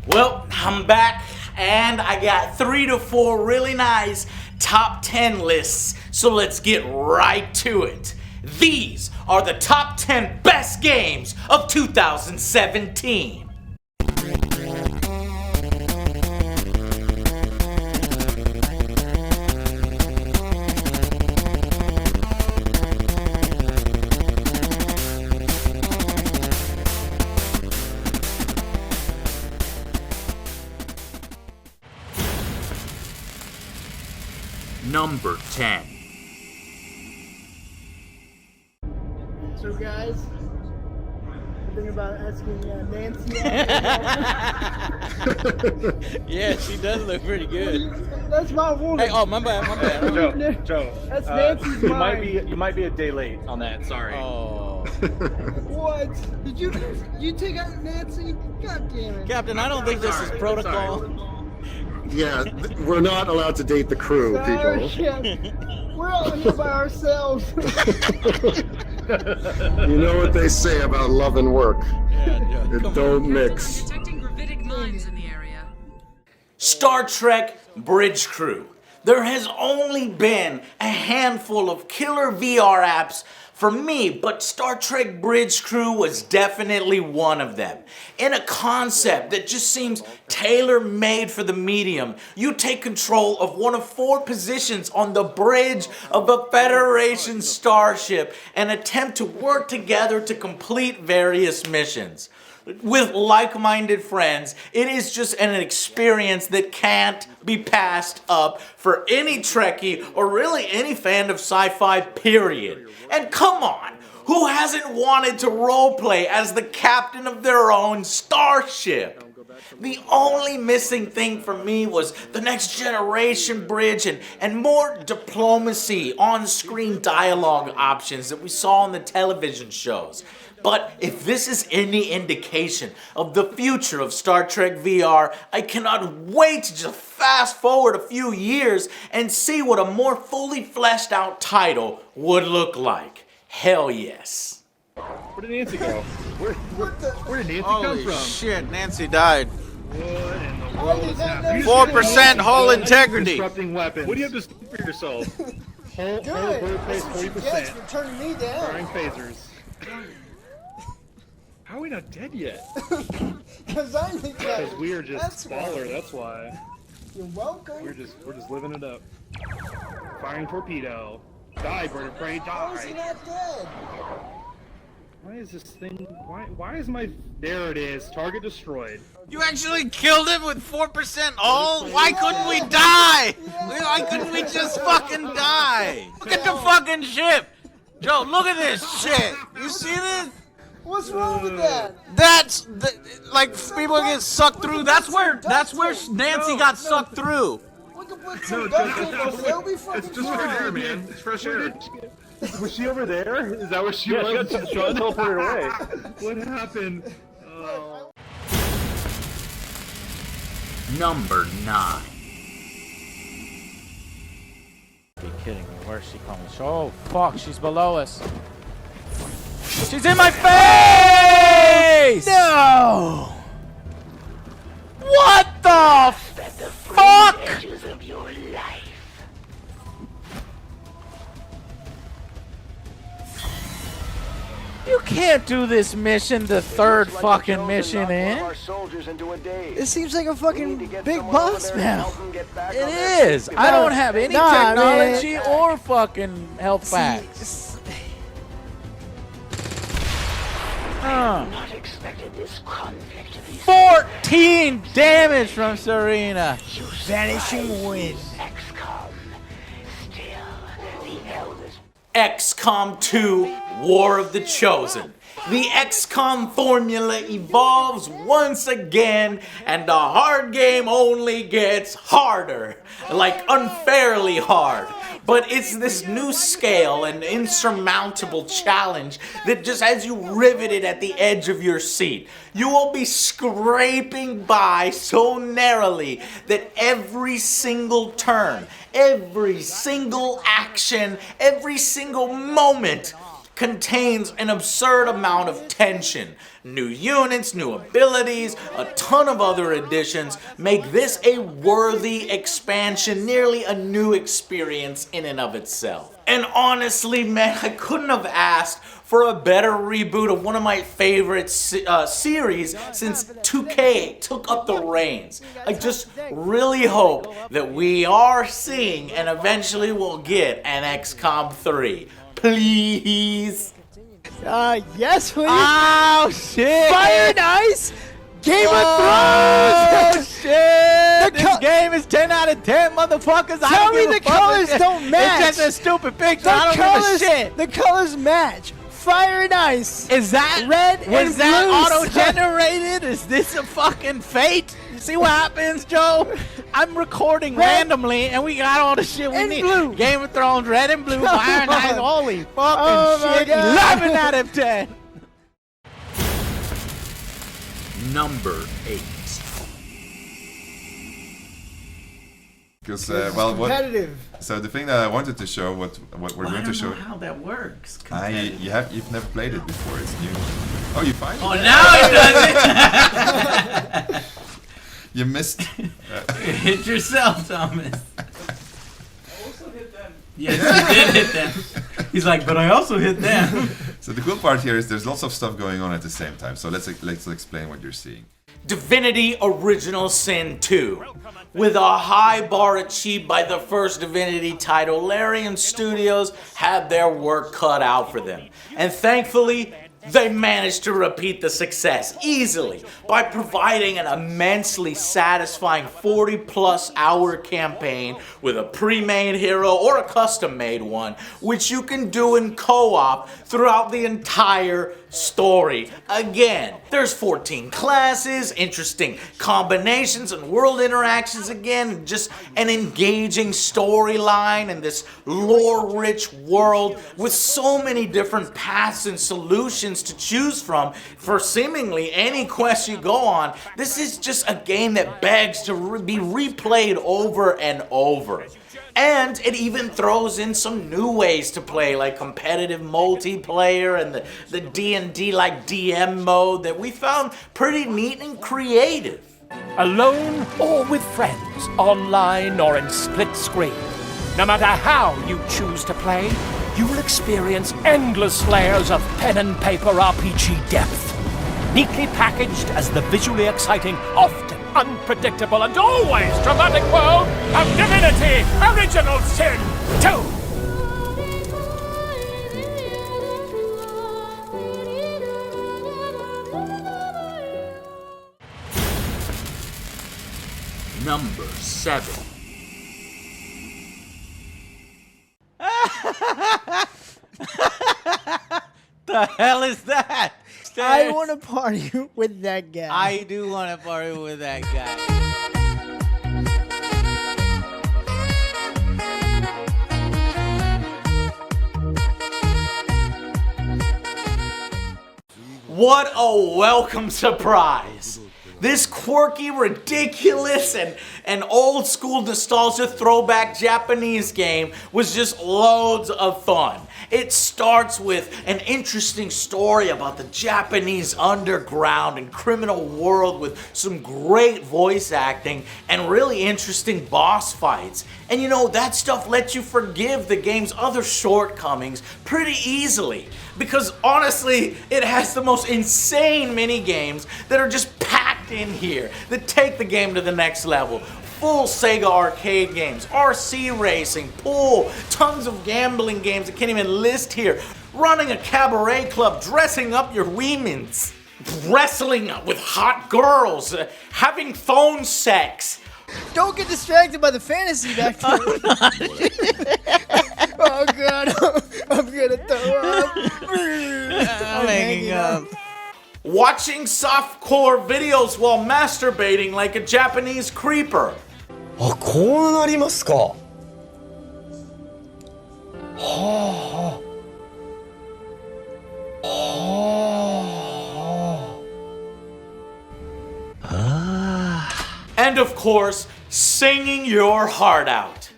Well, I'm back, and I got 3 to 4 really nice top 10 lists, so let's get right to it. These are the top 10 best games of 2017. Number 10. So guys, I'm thinking about asking Nancy out. Yeah, she does look pretty good. That's my woman. Hey, oh, my bad. Joe, That's Nancy's mind. you might be a day late on that. Sorry. Oh. What? Did you take out Nancy? God damn it. Captain, I don't think this is protocol. Yeah, we're not allowed to date the crew, Sorry, people. yeah. We're all here by ourselves. You know what they say about love and work. Yeah, Joe, It come don't mix. Detecting gravitic mines in the area. Star Trek Bridge Crew. There has only been a handful of killer VR apps for me, but Star Trek Bridge Crew was definitely one of them. In a concept that just seems tailor-made for the medium, you take control of one of 4 positions on the bridge of a Federation starship and attempt to work together to complete various missions. With like-minded friends, it is just an experience that can't be passed up for any Trekkie or really any fan of sci-fi, period. And come on, who hasn't wanted to roleplay as the captain of their own starship? The only missing thing for me was the next generation bridge and more diplomacy, on-screen dialogue options that we saw on the television shows. But if this is any indication of the future of Star Trek VR, I cannot wait to just fast forward a few years and see what a more fully fleshed out title would look like. Hell yes. Where did Nancy go? Where did Nancy come Holy from? shit, Nancy died. What in the world is happening? 4% hull integrity. Disrupting weapons. What do you have to do for yourself? Hold place 40%. For turning me down. Firing phasers. How are we not dead yet? Because I need that. Because we are just That's baller, why. that's why. You're welcome. We're just living it up. Firing torpedo. Die, bird of prey, How is he die! not dead? Why is this thing why is my there it is. Target destroyed. You actually killed him with 4% hull? Why couldn't we die? Why couldn't we just fucking die? Look at the fucking ship! Joe, look at this shit! You see this? What's wrong with that? That's like people get sucked through. That's where Nancy got sucked through. We can put some duct tape on it. It'll be fucking It's just fresh air, fine. man. It's fresh air. Was she over there? Is that where she was? She got teleported away. What happened? Oh. Number 9. Be kidding me. Where's she coming? Oh, fuck. She's below us. She's in my face! No! What the fuck? You can't do this mission the third fucking mission in. It seems like a fucking big boss battle. It is. I don't have any technology or fucking health packs. 14 damage from Serena. Vanishing wind. XCOM 2 War of the Chosen. The XCOM formula evolves once again, and the hard game only gets harder. Like, unfairly hard. But it's this new scale and insurmountable challenge that just has you riveted at the edge of your seat. You will be scraping by so narrowly that every single turn, every single action, every single moment contains an absurd amount of tension. New units, new abilities, a ton of other additions make this a worthy expansion, nearly a new experience in and of itself. And honestly, man, I couldn't have asked for a better reboot of one of my favorite series since 2K took up the reins. I just really hope that we are seeing and eventually will get an XCOM 3. Please. Yes, please. Oh shit! Fire and Ice, Game of Oh Thrones. shit! This game is 10 out of 10, motherfuckers. I Tell don't me give a the fuck. colors don't match. It's just a stupid picture. I don't give a shit. The colors match. Fire and Ice. Is that red was and that blue, auto-generated? Is this a fucking fate? You see what happens, Joe? I'm recording randomly, and we got all the shit we and need. blue. Game of Thrones, red and blue, Come Fire and Ice. on. Holy fucking Oh my shit! God. 11 out of 10. Number 8. Because well, what? Competitive. So the thing that I wanted to show, what we're going to show. I don't know how that works. You've never played it before. It's new. Oh, you finally. Oh, now it does it. You missed. Hit yourself, Thomas. I also hit them. Yes, you did hit them. He's like, but I also hit them. So the cool part here is there's lots of stuff going on at the same time. So let's explain what you're seeing. Divinity Original Sin 2. With a high bar achieved by the first Divinity title, Larian Studios had their work cut out for them. And thankfully, they managed to repeat the success easily by providing an immensely satisfying 40+ hour campaign with a pre-made hero or a custom-made one, which you can do in co-op throughout the entire story. Again, there's 14 classes, interesting combinations and world interactions again, just an engaging storyline in this lore-rich world with so many different paths and solutions to choose from for seemingly any quest you go on. This is just a game that begs to be replayed over and over. And it even throws in some new ways to play, like competitive multiplayer and the D&D like DM mode that we found pretty neat and creative. Alone or with friends, online or in split screen. No matter how you choose to play, you will experience endless layers of pen and paper RPG depth. Neatly packaged as the visually exciting, often unpredictable and always dramatic world of Divinity Original Sin 2! Number 7. The hell is that? I want to party with that guy. I do want to party with that guy. What a welcome surprise! This quirky, ridiculous, and old school nostalgia throwback Japanese game was just loads of fun. It starts with an interesting story about the Japanese underground and criminal world with some great voice acting and really interesting boss fights. And you know, that stuff lets you forgive the game's other shortcomings pretty easily. Because honestly, it has the most insane mini games that are just packed in here that take the game to the next level. Full Sega arcade games, RC racing, pool, tons of gambling games I can't even list here. Running a cabaret club, dressing up your women's, wrestling with hot girls, having phone sex. Don't get distracted by the fantasy back there. Oh god, I'm gonna throw up. I'm hanging up. Watching softcore videos while masturbating like a Japanese creeper. あ、こうなりますか。はあ。はあ。And of course, singing your heart out.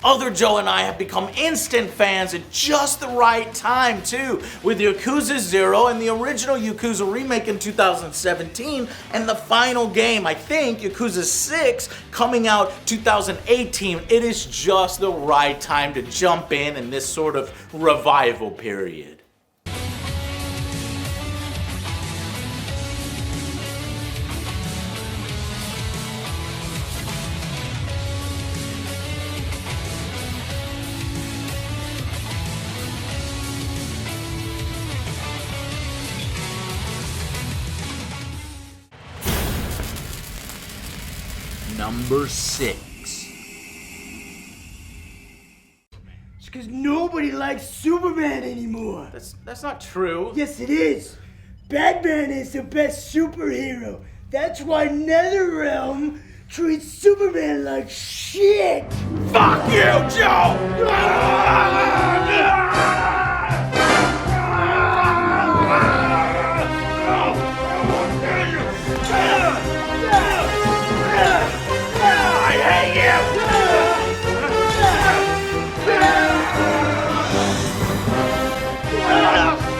Other Joe and I have become instant fans at just the right time too, with Yakuza 0 and the original Yakuza remake in 2017, and the final game, I think, Yakuza 6, coming out 2018. It is just the right time to jump in this sort of revival period. Number 6. It's because nobody likes Superman anymore. That's not true. Yes, it is. Batman is the best superhero. That's why NetherRealm treats Superman like shit. Fuck you, Joe!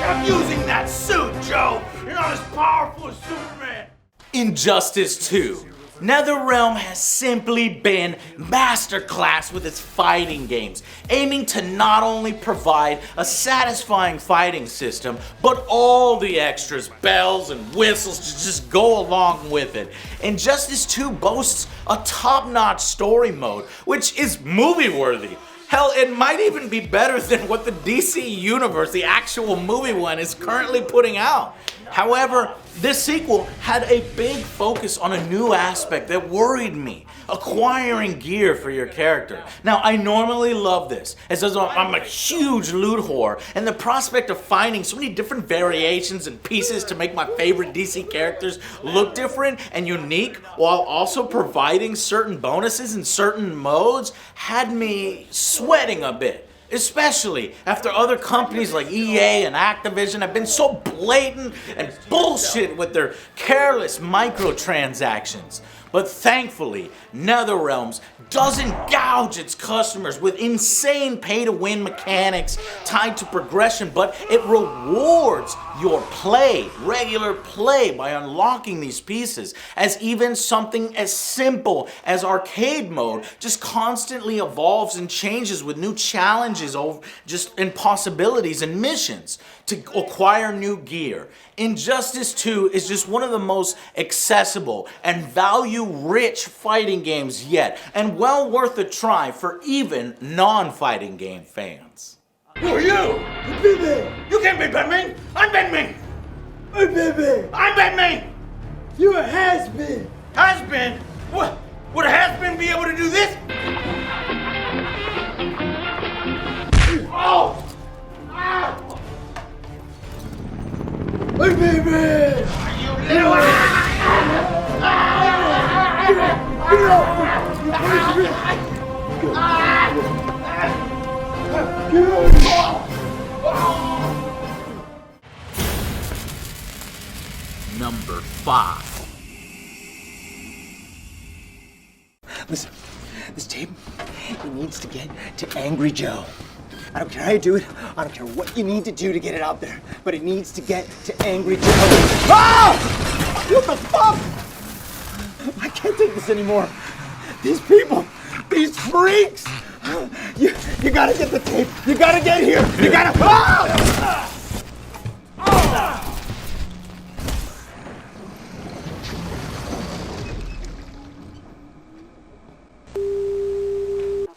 Stop using that suit, Joe! You're not as powerful as Superman! Injustice 2. NetherRealm has simply been masterclass with its fighting games, aiming to not only provide a satisfying fighting system, but all the extras, bells and whistles to just go along with it. Injustice 2 boasts a top-notch story mode, which is movie-worthy. Hell, it might even be better than what the DC Universe, the actual movie one, is currently putting out. However, this sequel had a big focus on a new aspect that worried me: acquiring gear for your character. Now, I normally love this, as I'm a huge loot whore, and the prospect of finding so many different variations and pieces to make my favorite DC characters look different and unique, while also providing certain bonuses in certain modes, had me sweating a bit. Especially after other companies like EA and Activision have been so blatant and bullshit with their careless microtransactions. But thankfully, NetherRealms doesn't gouge its customers with insane pay-to-win mechanics tied to progression, but it rewards your play, regular play, by unlocking these pieces, as even something as simple as arcade mode just constantly evolves and changes with new challenges and possibilities and missions to acquire new gear. Injustice 2 is just one of the most accessible and value-rich fighting games yet, and well worth a try for even non-fighting game fans. Who are you? Batman. You can't be Batman! I'm Batman! I'm Batman. I'm Batman! You're a has-been. Has-been? What? Would a has-been be able to do this? Oh! Ah! I'm Batman. You little Number 5. Listen, this tape, it needs to get to AngryJoe. I don't care how you do it. I don't care what you need to do to get it out there, but it needs to get to AngryJoe. Ah! What the fuck? I can't take this anymore. These people, these freaks. You gotta get the tape. You gotta get here. You gotta. Ah!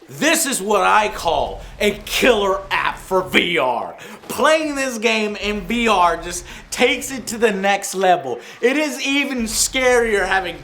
This is what I call a killer app for VR. Playing this game in VR just takes it to the next level. It is even scarier having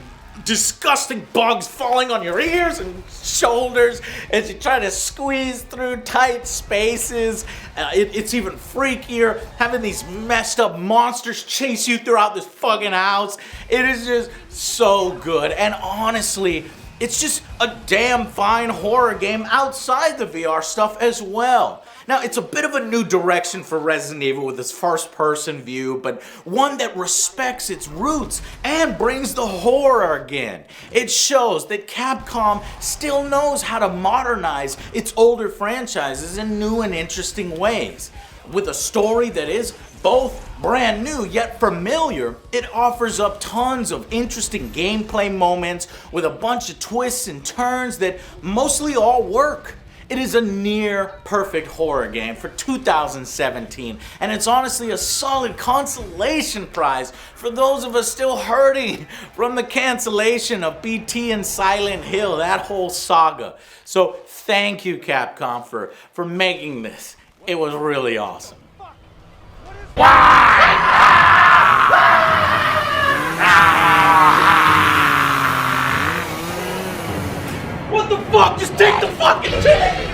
disgusting bugs falling on your ears and shoulders as you try to squeeze through tight spaces. It's even freakier having these messed up monsters chase you throughout this fucking house. It is just so good, and honestly, it's just a damn fine horror game outside the VR stuff as well. Now, it's a bit of a new direction for Resident Evil with this first-person view, but one that respects its roots and brings the horror again. It shows that Capcom still knows how to modernize its older franchises in new and interesting ways. With a story that is both brand new yet familiar, it offers up tons of interesting gameplay moments with a bunch of twists and turns that mostly all work. It is a near perfect horror game for 2017, and it's honestly a solid consolation prize for those of us still hurting from the cancellation of BT and Silent Hill, that whole saga. So thank you, Capcom, for making this. It was really awesome. What the fuck? Just take the fucking tape!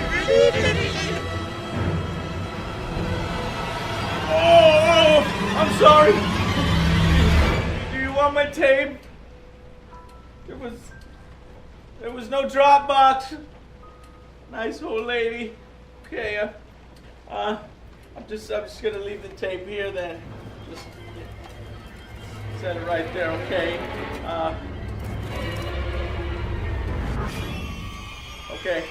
Oh, I'm sorry. Do you want my tape? There was no Dropbox. Nice old lady. Okay, I'm just gonna leave the tape here then. Just set it right there, okay? Okay.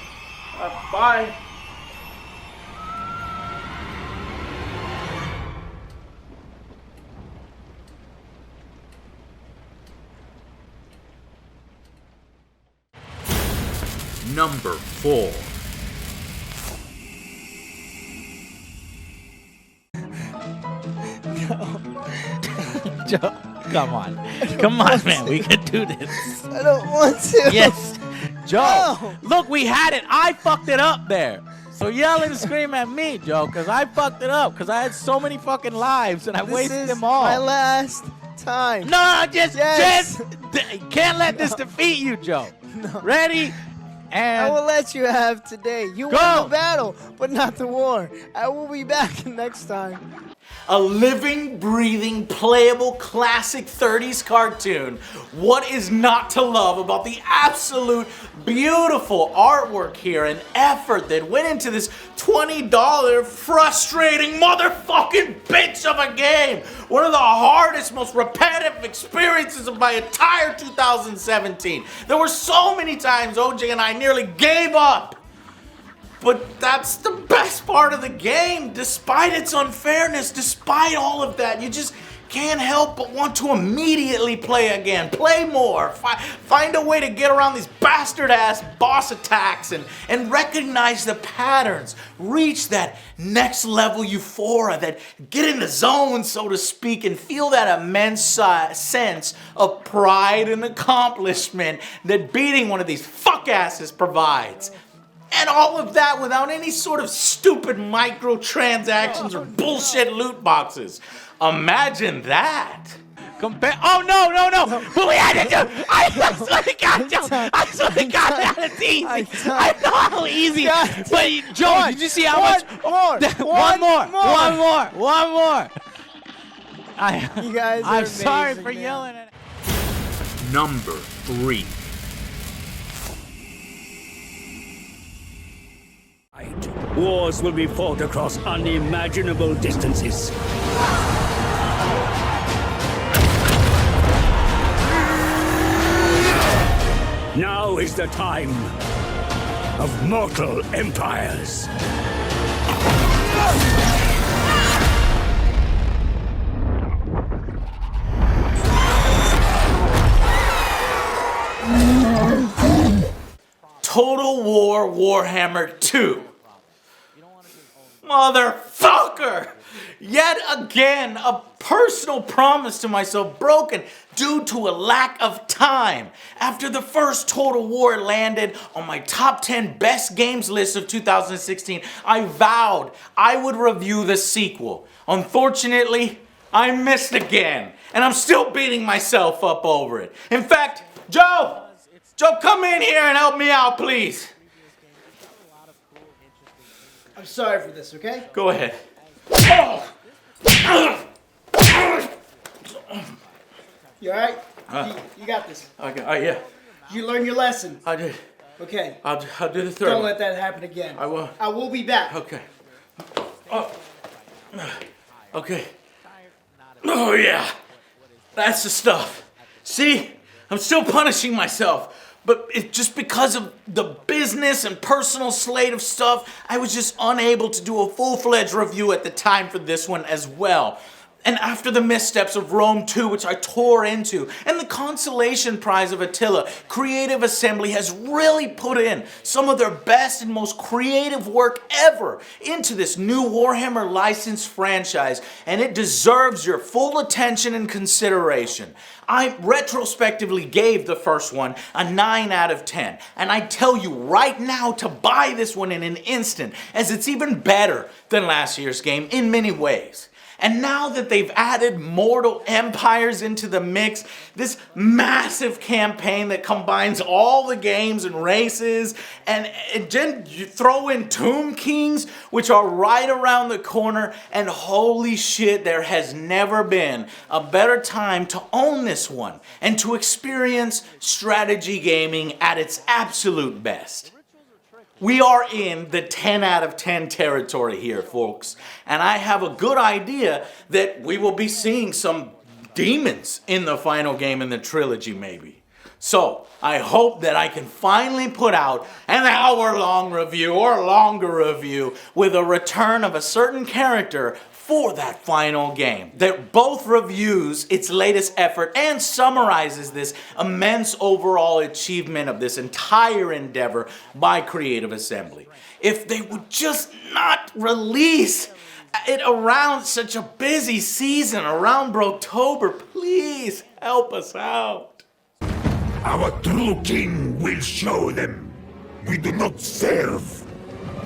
Bye. Number 4. Joe, come on. Come on, man. We can do this. I don't want to. Yes. Joe, No. look, we had it. I fucked it up there. So yell and scream at me, Joe, because I fucked it up. Because I had so many fucking lives and I wasted them all. My last time. No, Yes. just can't let this defeat you, Joe. No. Ready? I will And let you have today. You won the battle, but not the war. I will be back next time. A living, breathing, playable, classic 30s cartoon. What is not to love about the absolute beautiful artwork here and effort that went into this $20 frustrating motherfucking bitch of a game? One of the hardest, most repetitive experiences of my entire 2017. There were so many times OJ and I nearly gave up. But that's the best part of the game, despite its unfairness, despite all of that. You just can't help but want to immediately play again, play more, find a way to get around these bastard-ass boss attacks and recognize the patterns, reach that next level euphoria, that get in the zone, so to speak, and feel that immense sense of pride and accomplishment that beating one of these fuck-asses provides. And all of that without any sort of stupid microtransactions or bullshit loot boxes. Imagine that. Oh, no. But we had to do. I swear to God, Joe. I swear to God, that was easy. I know how easy. But, Joe, did you see how much? One more. You guys are I'm sorry amazing, for man. yelling at it. Number 3. Wars will be fought across unimaginable distances. Now is the time of mortal empires. Total War Warhammer 2. Motherfucker! Yet again, a personal promise to myself broken due to a lack of time. After the first Total War landed on my top 10 best games list of 2016, I vowed I would review the sequel. Unfortunately, I missed again, and I'm still beating myself up over it. In fact, Joe, come in here and help me out, please. I'm sorry for this, okay? Go ahead. You alright? You got this. Okay, yeah, You learned your lesson. I did. Okay. I'll do the third Don't one. let that happen again. I will. I will be back. Okay. Okay. Oh yeah, that's the stuff. See, I'm still punishing myself, but it's just because of the business and personal slate of stuff, I was just unable to do a full-fledged review at the time for this one as well. And after the missteps of Rome 2, which I tore into, and the consolation prize of Attila, Creative Assembly has really put in some of their best and most creative work ever into this new Warhammer licensed franchise, and it deserves your full attention and consideration. I retrospectively gave the first one a 9 out of 10, and I tell you right now to buy this one in an instant, as it's even better than last year's game in many ways. And now that they've added Mortal Empires into the mix, this massive campaign that combines all the games and races, and then you throw in Tomb Kings, which are right around the corner, and holy shit, there has never been a better time to own this one and to experience strategy gaming at its absolute best. We are in the 10 out of 10 territory here, folks, and I have a good idea that we will be seeing some demons in the final game in the trilogy, maybe. So, I hope that I can finally put out an hour-long review or longer review with a return of a certain character for that final game that both reviews its latest effort and summarizes this immense overall achievement of this entire endeavor by Creative Assembly. If they would just not release it around such a busy season, around Brotober, please help us out. Our true king will show them. We do not serve.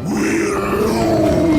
We rule.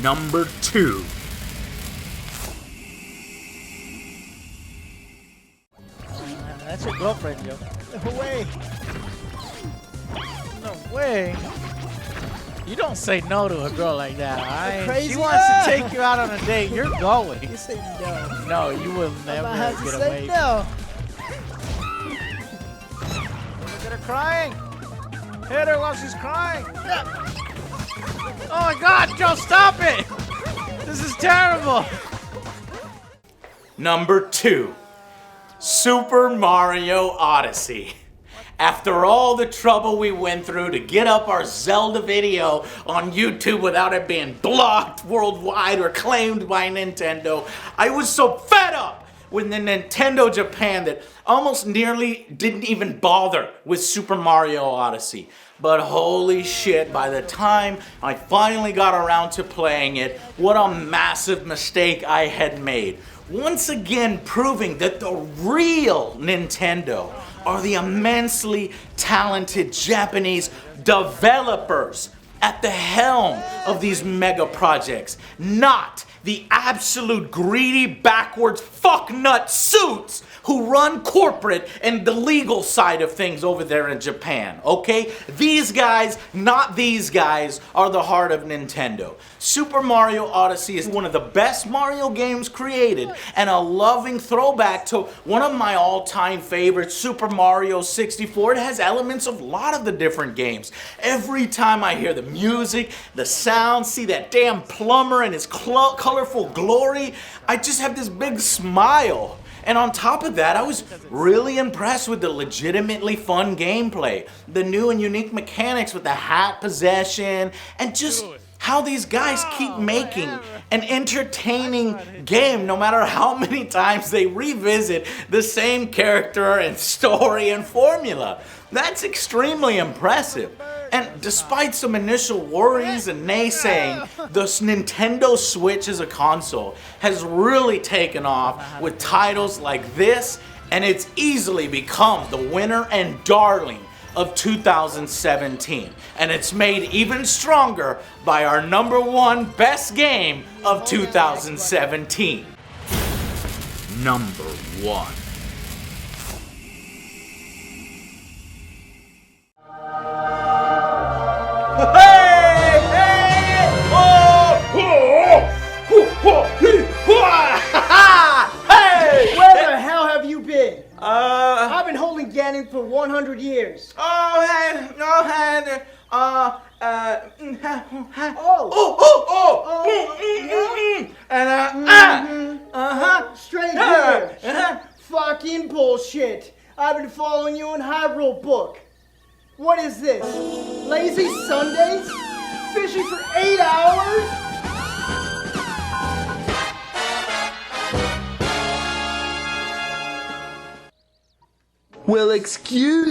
Number 2. That's your girlfriend, Joe. No way. No way. You don't say no to a girl like that, alright? She wants to take you out on a date. You're going. You say no. No, you will never get away. No. Look at her crying. Hit her while she's crying. Oh my God, Joe, stop it! This is terrible. Number 2. Super Mario Odyssey. After all the trouble we went through to get up our Zelda video on YouTube without it being blocked worldwide or claimed by Nintendo, I was so fed up with the Nintendo Japan that almost nearly didn't even bother with Super Mario Odyssey. But holy shit, by the time I finally got around to playing it, what a massive mistake I had made. Once again proving that the real Nintendo are the immensely talented Japanese developers at the helm of these mega projects, not the absolute greedy backwards fucknut suits who run corporate and the legal side of things over there in Japan, okay? These guys, not these guys, are the heart of Nintendo. Super Mario Odyssey is one of the best Mario games created and a loving throwback to one of my all-time favorites, Super Mario 64. It has elements of a lot of the different games. Every time I hear the music, the sound, see that damn plumber and his colorful glory, I just have this big smile. And on top of that, I was really impressed with the legitimately fun gameplay, the new and unique mechanics with the hat possession, and just how these guys keep making an entertaining game no matter how many times they revisit the same character and story and formula. That's extremely impressive. And despite some initial worries and naysaying, the Nintendo Switch as a console has really taken off with titles like this, and it's easily become the winner and darling of 2017. And it's made even stronger by our #1 best game of 2017. Number 1. Where the hell have you been? I've been holding Ganon for 100 years. Straight here. Fucking bullshit. I've been following you in Hyrule Book. What is this? Lazy Sundays? Fishing for 8 hours? Well, excuse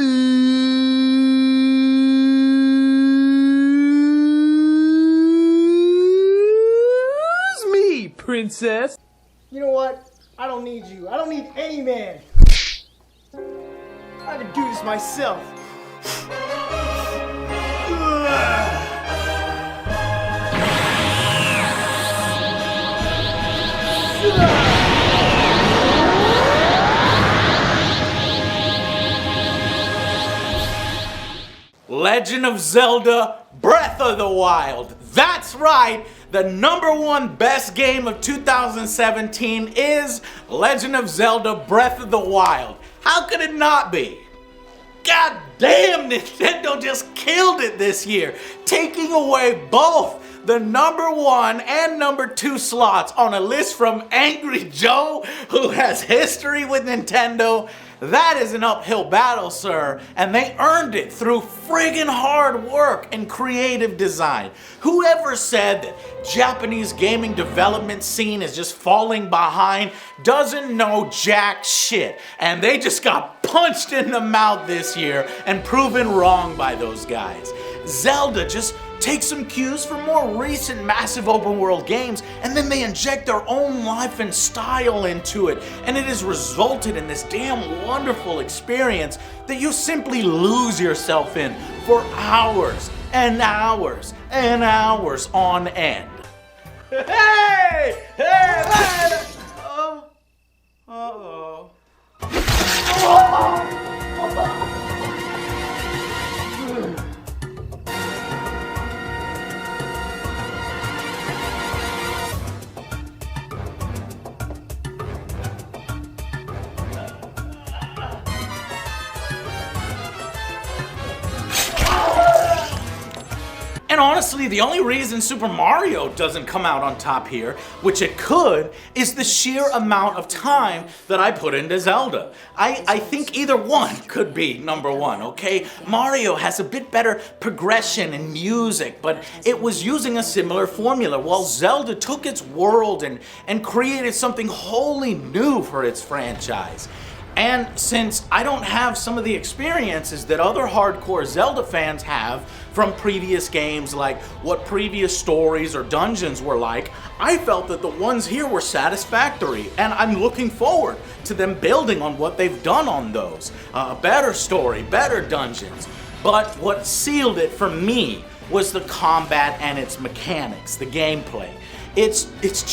me, princess. You know what? I don't need you. I don't need any man. I can do this myself. Legend of Zelda Breath of the Wild. That's right, the #1 best game of 2017 is Legend of Zelda Breath of the Wild. How could it not be? God damn, Nintendo just killed it this year, taking away both the #1 and #2 slots on a list from AngryJoe, who has history with Nintendo. That is an uphill battle, sir, and they earned it through friggin' hard work and creative design. Whoever said that Japanese gaming development scene is just falling behind doesn't know jack shit, and they just got punched in the mouth this year and proven wrong by those guys. Zelda just takes some cues from more recent massive open world games, and then they inject their own life and style into it, and it has resulted in this damn wonderful experience that you simply lose yourself in for hours and hours and hours on end. Hey! Hey! Uh-oh. And honestly, the only reason Super Mario doesn't come out on top here, which it could, is the sheer amount of time that I put into Zelda. I think either one could be #1, okay? Mario has a bit better progression and music, but it was using a similar formula, while Zelda took its world and created something wholly new for its franchise. And since I don't have some of the experiences that other hardcore Zelda fans have from previous games, like what previous stories or dungeons were like, I felt that the ones here were satisfactory, and I'm looking forward to them building on what they've done on those. A better story, better dungeons. But what sealed it for me was the combat and its mechanics, the gameplay. It's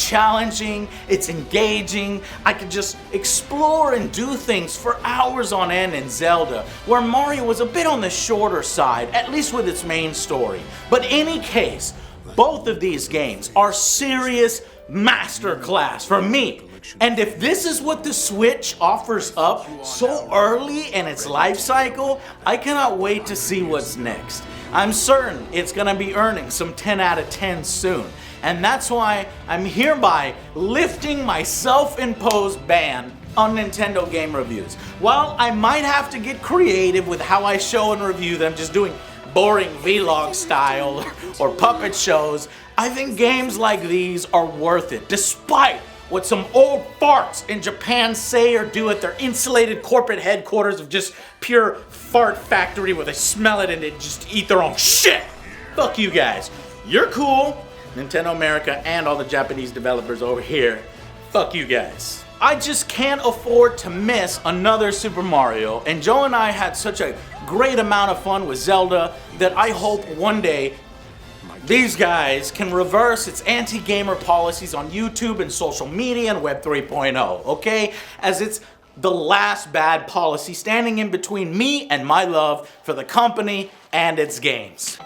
challenging, it's engaging. I could just explore and do things for hours on end in Zelda, where Mario was a bit on the shorter side, at least with its main story. But in any case, both of these games are serious masterclass for me. And if this is what the Switch offers up so early in its life cycle, I cannot wait to see what's next. I'm certain it's gonna be earning some 10 out of 10 soon. And that's why I'm hereby lifting my self-imposed ban on Nintendo game reviews. While I might have to get creative with how I show and review them, just doing boring vlog style or puppet shows, I think games like these are worth it, despite what some old farts in Japan say or do at their insulated corporate headquarters of just pure fart factory where they smell it and they just eat their own shit. Fuck you guys. You're cool. Nintendo America and all the Japanese developers over here. Fuck you guys. I just can't afford to miss another Super Mario, and Joe and I had such a great amount of fun with Zelda that I hope one day these guys can reverse its anti-gamer policies on YouTube and social media and Web 3.0, okay? As it's the last bad policy standing in between me and my love for the company and its games.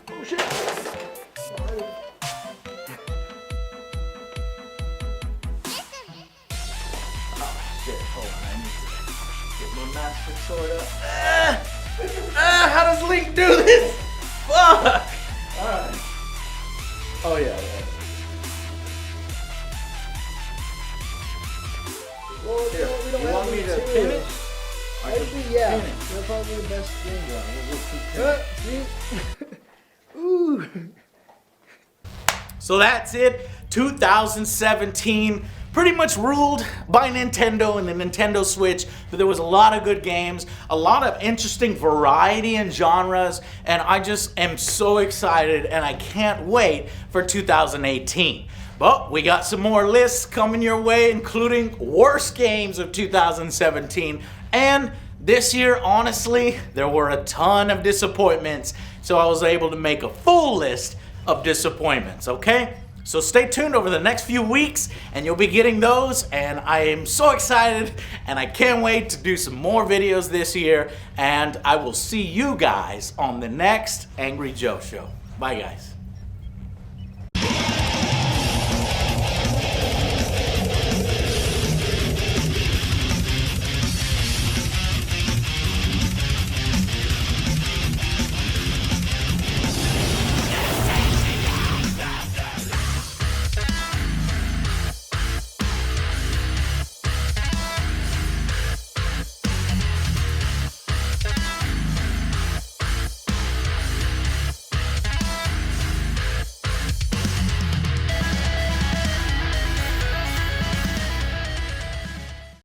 Oh shit. Hold on, I need to get my master sword up. How does Link do this? Fuck! Alright. Oh yeah. Well, Here, we don't you have want me to material. pin it? Actually, yeah. pin it. That'll probably be the best thing. See? Ooh. So that's it. 2017 pretty much ruled by Nintendo and the Nintendo Switch, but there was a lot of good games, a lot of interesting variety in genres, and I just am so excited and I can't wait for 2018. But we got some more lists coming your way, including worst games of 2017. And this year, honestly, there were a ton of disappointments, so I was able to make a full list of disappointments, okay? So stay tuned over the next few weeks and you'll be getting those, and I am so excited and I can't wait to do some more videos this year, and I will see you guys on the next Angry Joe Show. Bye guys.